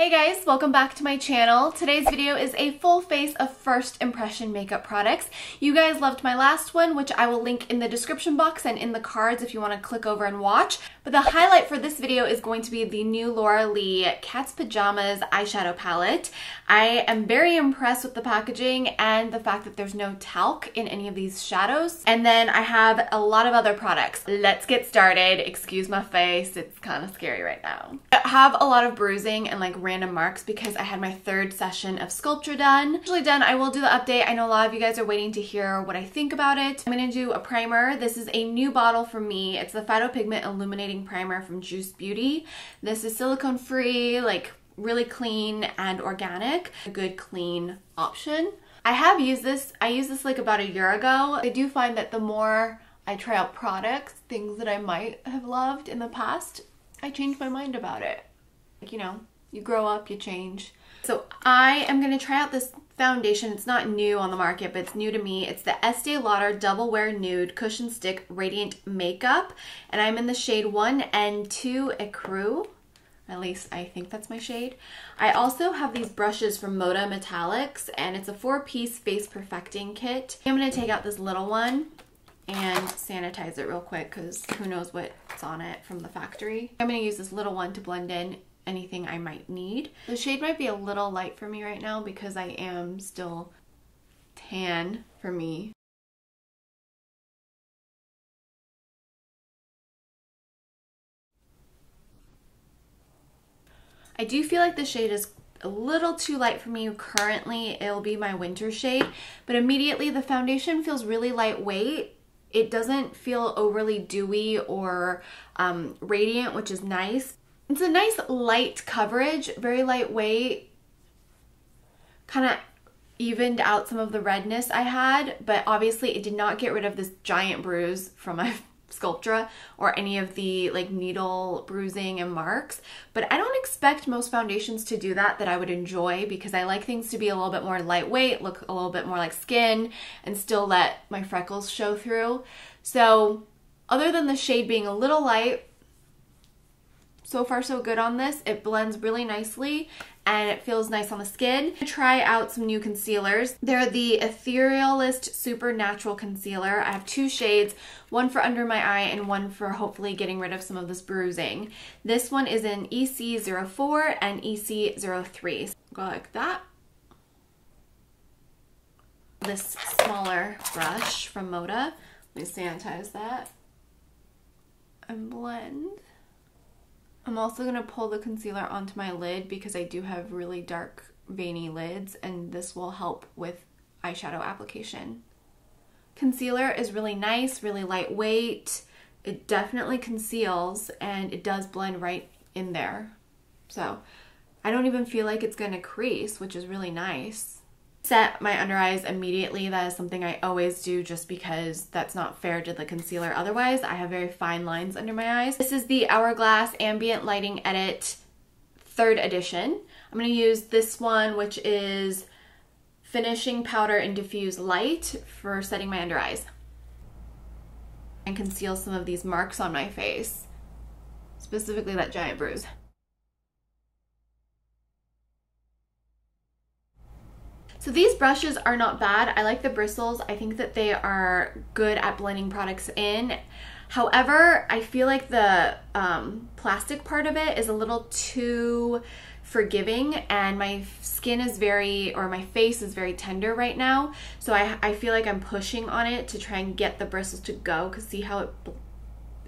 Hey guys, welcome back to my channel. Today's video is a full face of first impression makeup products. You guys loved my last one, which I will link in the description box and in the cards if you want to click over and watch. But the highlight for this video is going to be the new Laura Lee Cat's Pajamas eyeshadow palette. I am very impressed with the packaging and the fact that there's no talc in any of these shadows. And then I have a lot of other products. Let's get started. Excuse my face, it's kind of scary right now. I have a lot of bruising and like random marks because I had my third session of Sculpture done. Actually done, I will do the update. I know a lot of you guys are waiting to hear what I think about it. I'm gonna do a primer. This is a new bottle for me. It's the Phyto Pigment Illuminating Primer from Juice Beauty. This is silicone free, like really clean and organic. A good clean option. I have used this. I used this like about a year ago. I do find that the more I try out products, things that I might have loved in the past, I change my mind about it. Like, you know, you grow up, you change. So I am going to try out this foundation. It's not new on the market, but it's new to me. It's the Estee Lauder Double Wear Nude Cushion Stick Radiant Makeup. And I'm in the shade 1N2 Ecru. At least I think that's my shade. I also have these brushes from MODA Metallics, and it's a 4-piece face perfecting kit. I'm going to take out this little one and sanitize it real quick because who knows what's on it from the factory. I'm going to use this little one to blend in anything I might need. The shade might be a little light for me right now because I am still tan for me. I do feel like the shade is a little too light for me currently. It'll be my winter shade, but immediately the foundation feels really lightweight. It doesn't feel overly dewy or radiant, which is nice. It's a nice light coverage, very lightweight, kind of evened out some of the redness I had, but obviously it did not get rid of this giant bruise from my Sculptra or any of the like needle bruising and marks. But I don't expect most foundations to do that I would enjoy, because I like things to be a little bit more lightweight, look a little bit more like skin, and still let my freckles show through. So other than the shade being a little light, so far so good on this. It blends really nicely and it feels nice on the skin. Try out some new concealers. They're the Etherialist Supernatural Concealer. I have two shades, one for under my eye and one for hopefully getting rid of some of this bruising. This one is in EC04 and EC03. So go like that. This smaller brush from MODA. Let me sanitize that and blend. I'm also going to pull the concealer onto my lid because I do have really dark veiny lids, and this will help with eyeshadow application. Concealer is really nice, really lightweight. It definitely conceals and it does blend right in there. So I don't even feel like it's going to crease, which is really nice. Set my under eyes immediately. That is something I always do just because that's not fair to the concealer otherwise. I have very fine lines under my eyes. This is the Hourglass Ambient Lighting Edit 3rd edition. I'm going to use this one, which is Finishing Powder and Diffuse Light, for setting my under eyes and conceal some of these marks on my face, specifically that giant bruise. So these brushes are not bad. I like the bristles. I think that they are good at blending products in. However, I feel like the plastic part of it is a little too forgiving, and my skin is my face is very tender right now. So I feel like I'm pushing on it to try and get the bristles to go, because see how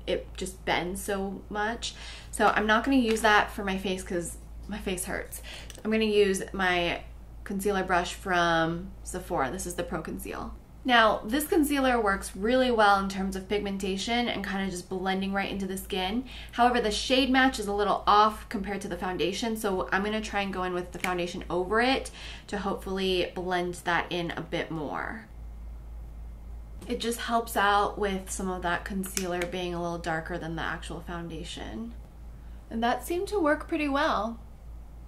it just bends so much. So I'm not going to use that for my face because my face hurts. I'm going to use my concealer brush from Sephora. This is the Pro Conceal. Now, this concealer works really well in terms of pigmentation and kind of just blending right into the skin. However, the shade match is a little off compared to the foundation, so I'm going to try and go in with the foundation over it to hopefully blend that in a bit more. It just helps out with some of that concealer being a little darker than the actual foundation. And that seemed to work pretty well.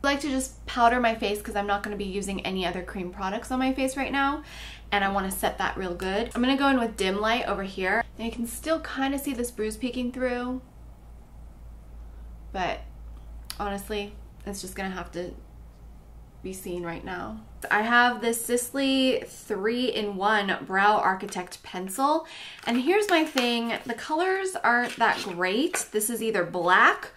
I like to just powder my face because I'm not going to be using any other cream products on my face right now, and I want to set that real good. I'm going to go in with dim light over here, and you can still kind of see this bruise peeking through, but honestly, It's just gonna have to be seen right now. I have this Sisley 3-in-1 Brow Architect pencil, and here's my thing, the colors aren't that great. This is either black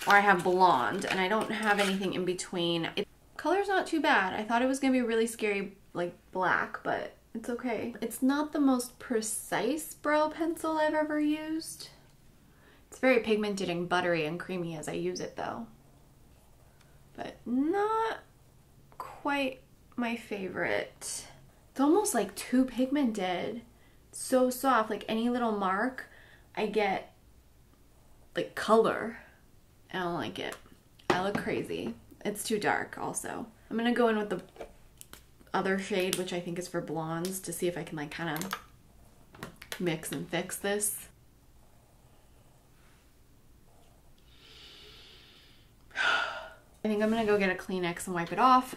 or I have blonde, and I don't have anything in between. Color's not too bad. I thought it was gonna be really scary, like black, but it's okay. It's not the most precise brow pencil I've ever used. It's very pigmented and buttery and creamy as I use it though, but not quite my favorite. It's almost like too pigmented. It's so soft, like any little mark, I get like color. I don't like it. I look crazy. It's too dark also. I'm gonna go in with the other shade, which I think is for blondes, to see if I can like kind of mix and fix this. I think I'm gonna go get a Kleenex and wipe it off.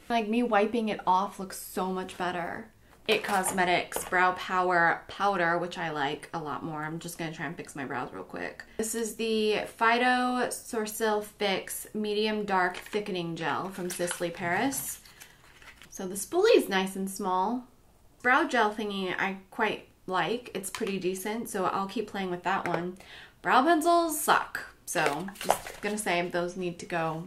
Like, me wiping it off looks so much better. It Cosmetics Brow Power Powder, which I like a lot more. I'm just gonna try and fix my brows real quick. This is the Phyto Sourcil Fix Medium Dark Thickening Gel from Sisley Paris. So the spoolie is nice and small. Brow gel thingy I quite like. It's pretty decent, so I'll keep playing with that one. Brow pencils suck. So just gonna say those need to go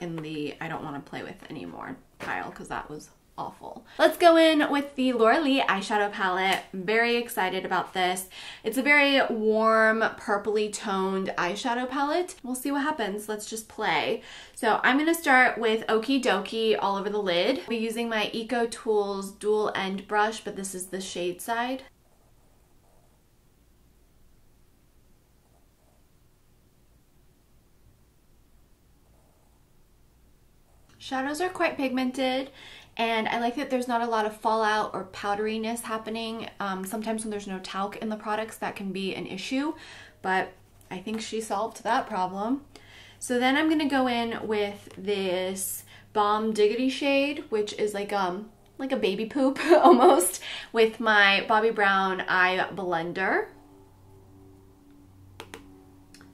in the I don't want to play with anymore pile, because that was awful. Let's go in with the Laura Lee eyeshadow palette. Very excited about this. It's a very warm, purpley toned eyeshadow palette. We'll see what happens. Let's just play. So I'm gonna start with Okie Dokie all over the lid. I'll be using my Eco Tools dual end brush, but this is the shade side. Shadows are quite pigmented, and I like that there's not a lot of fallout or powderiness happening. Sometimes when there's no talc in the products, that can be an issue, but I think she solved that problem. So then I'm gonna go in with this Bomb Diggity shade, which is like a baby poop almost, with my Bobbi Brown eye blender.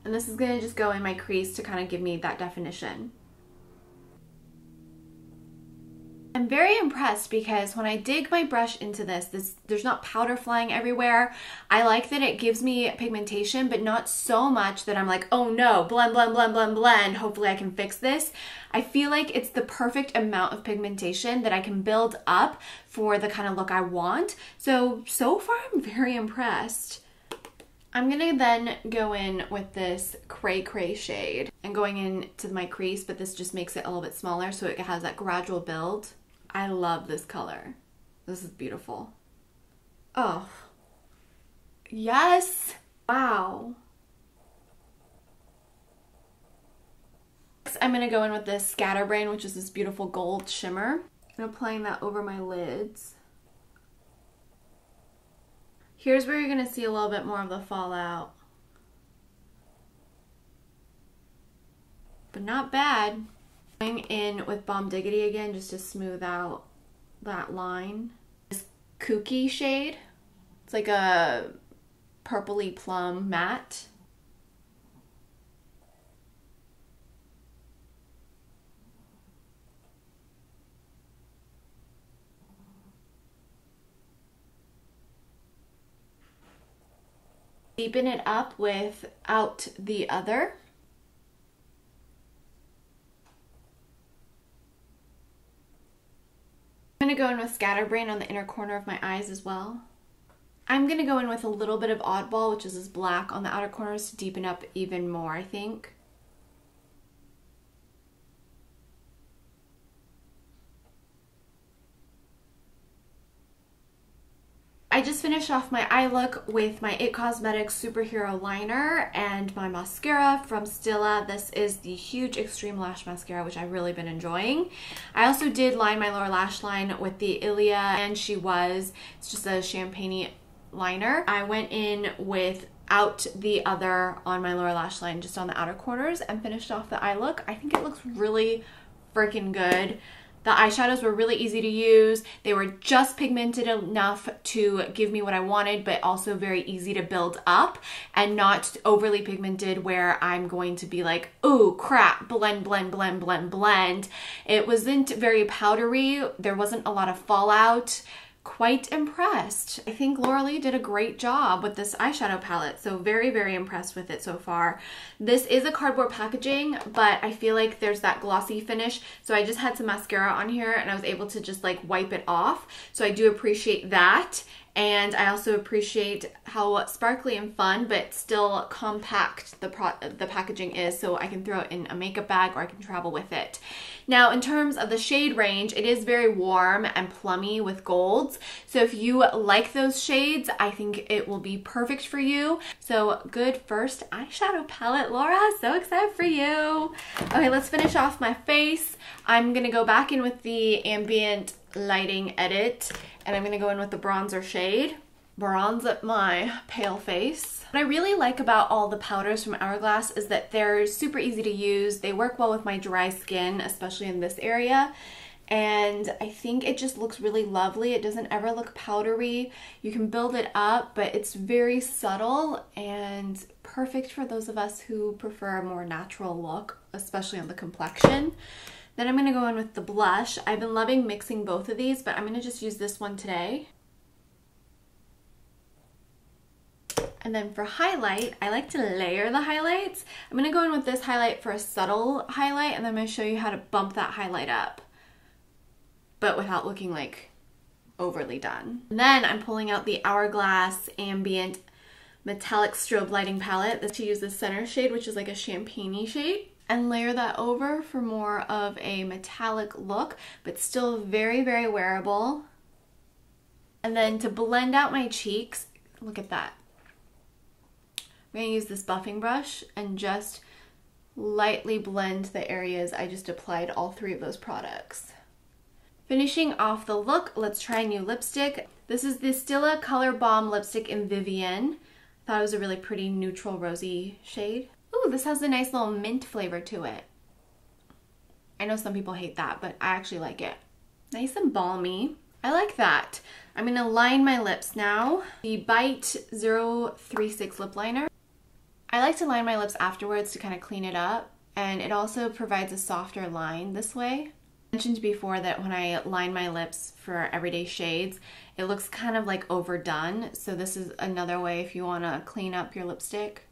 And this is gonna just go in my crease to kind of give me that definition. I'm very impressed because when I dig my brush into this, there's not powder flying everywhere. I like that it gives me pigmentation, but not so much that I'm like, oh no, blend, blend, blend, blend, blend. Hopefully I can fix this. I feel like it's the perfect amount of pigmentation that I can build up for the kind of look I want. So far I'm very impressed. I'm gonna then go in with this Cray Cray shade and going into my crease, but this just makes it a little bit smaller so it has that gradual build. I love this color. This is beautiful. Oh, yes. Wow. Next, I'm gonna go in with this Scatterbrain, which is this beautiful gold shimmer. I'm applying that over my lids. Here's where you're gonna see a little bit more of the fallout. But not bad. Going in with Bomb Diggity again just to smooth out that line. This Kooky shade. It's like a purpley plum matte. Deepen it up with Out the Other. I'm going to go in with Scatterbrain on the inner corner of my eyes as well. I'm going to go in with a little bit of Oddball, which is this black on the outer corners, to deepen up even more, I think. I just finished off my eye look with my It Cosmetics Superhero Liner and my mascara from Stila. This is the Huge Extreme Lash Mascara, which I've really been enjoying. I also did line my lower lash line with the Ilia and She Was. It's just a champagne liner. I went in with Out the Other on my lower lash line, just on the outer corners, and finished off the eye look. I think it looks really freaking good. The eyeshadows were really easy to use. They were just pigmented enough to give me what I wanted, but also very easy to build up and not overly pigmented where I'm going to be like, oh crap, blend, blend, blend, blend, blend. It wasn't very powdery. There wasn't a lot of fallout. Quite impressed. I think Laura Lee did a great job with this eyeshadow palette, so very, very impressed with it so far. This is a cardboard packaging, but I feel like there's that glossy finish, so I just had some mascara on here and I was able to just like wipe it off, so I do appreciate that. And I also appreciate how sparkly and fun, but still compact the packaging is, so I can throw it in a makeup bag or I can travel with it. Now, in terms of the shade range, it is very warm and plummy with golds. So if you like those shades, I think it will be perfect for you. So good first eyeshadow palette, Laura. So excited for you. Okay, let's finish off my face. I'm gonna go back in with the Ambient lighting edit, and I'm gonna go in with the bronzer shade, bronze up my pale face. What I really like about all the powders from Hourglass is that they're super easy to use. They work well with my dry skin, especially in this area, and I think it just looks really lovely. It doesn't ever look powdery. You can build it up, but it's very subtle and perfect for those of us who prefer a more natural look, especially on the complexion. Then I'm going to go in with the blush. I've been loving mixing both of these, but I'm going to just use this one today. And then for highlight, I like to layer the highlights. I'm going to go in with this highlight for a subtle highlight, and then I'm going to show you how to bump that highlight up, but without looking like overly done. And then I'm pulling out the Hourglass Ambient Metallic Strobe Lighting Palette to use the center shade, which is like a champagne-y shade, and layer that over for more of a metallic look, but still very, very wearable. And then to blend out my cheeks, look at that. I'm gonna use this buffing brush and just lightly blend the areas I just applied all three of those products. Finishing off the look, let's try a new lipstick. This is the Stila Color Bomb lipstick in Vivian. I thought it was a really pretty neutral rosy shade. Ooh, this has a nice little mint flavor to it. I know some people hate that, but I actually like it. Nice and balmy. I like that. I'm gonna line my lips now. The Bite 036 lip liner. I like to line my lips afterwards to kind of clean it up, and it also provides a softer line this way. I mentioned before that when I line my lips for everyday shades, it looks kind of like overdone, so this is another way if you want to clean up your lipstick.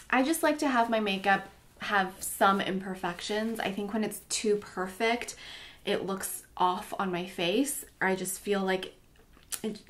I just like to have my makeup have some imperfections. I think when it's too perfect, it looks off on my face, or I just feel like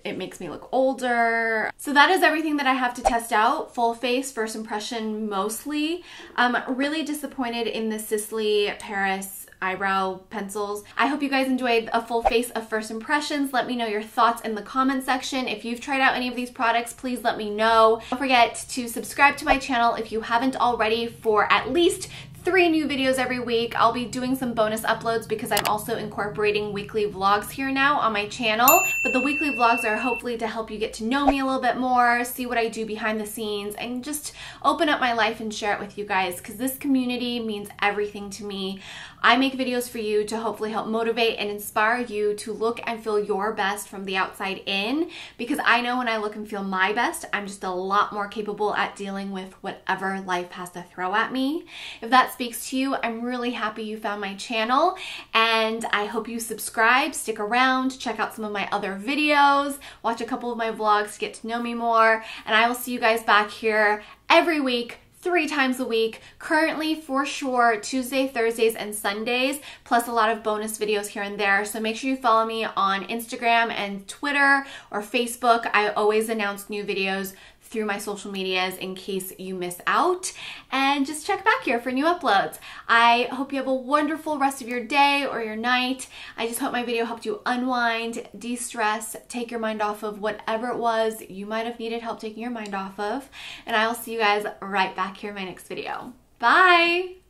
it makes me look older. So that is everything that I have to test out. Full face, first impression mostly. I'm really disappointed in the Sisley Paris eyebrow pencils. I hope you guys enjoyed a full face of first impressions. Let me know your thoughts in the comment section. If you've tried out any of these products, please let me know. Don't forget to subscribe to my channel if you haven't already for at least 3 new videos every week. I'll be doing some bonus uploads because I'm also incorporating weekly vlogs here now on my channel. But the weekly vlogs are hopefully to help you get to know me a little bit more, see what I do behind the scenes, and just open up my life and share it with you guys, because this community means everything to me. I make videos for you to hopefully help motivate and inspire you to look and feel your best from the outside in, because I know when I look and feel my best, I'm just a lot more capable at dealing with whatever life has to throw at me. If that speaks to you, I'm really happy you found my channel, and I hope you subscribe, stick around, check out some of my other videos, watch a couple of my vlogs to get to know me more, and I will see you guys back here every week, 3 times a week, currently for sure Tuesday, Thursdays, and Sundays, plus a lot of bonus videos here and there. So make sure you follow me on Instagram and Twitter or Facebook. I always announce new videos through my social medias in case you miss out, and just check back here for new uploads. I hope you have a wonderful rest of your day or your night. I just hope my video helped you unwind, de-stress, take your mind off of whatever it was you might have needed help taking your mind off of, and I will see you guys right back here in my next video. Bye!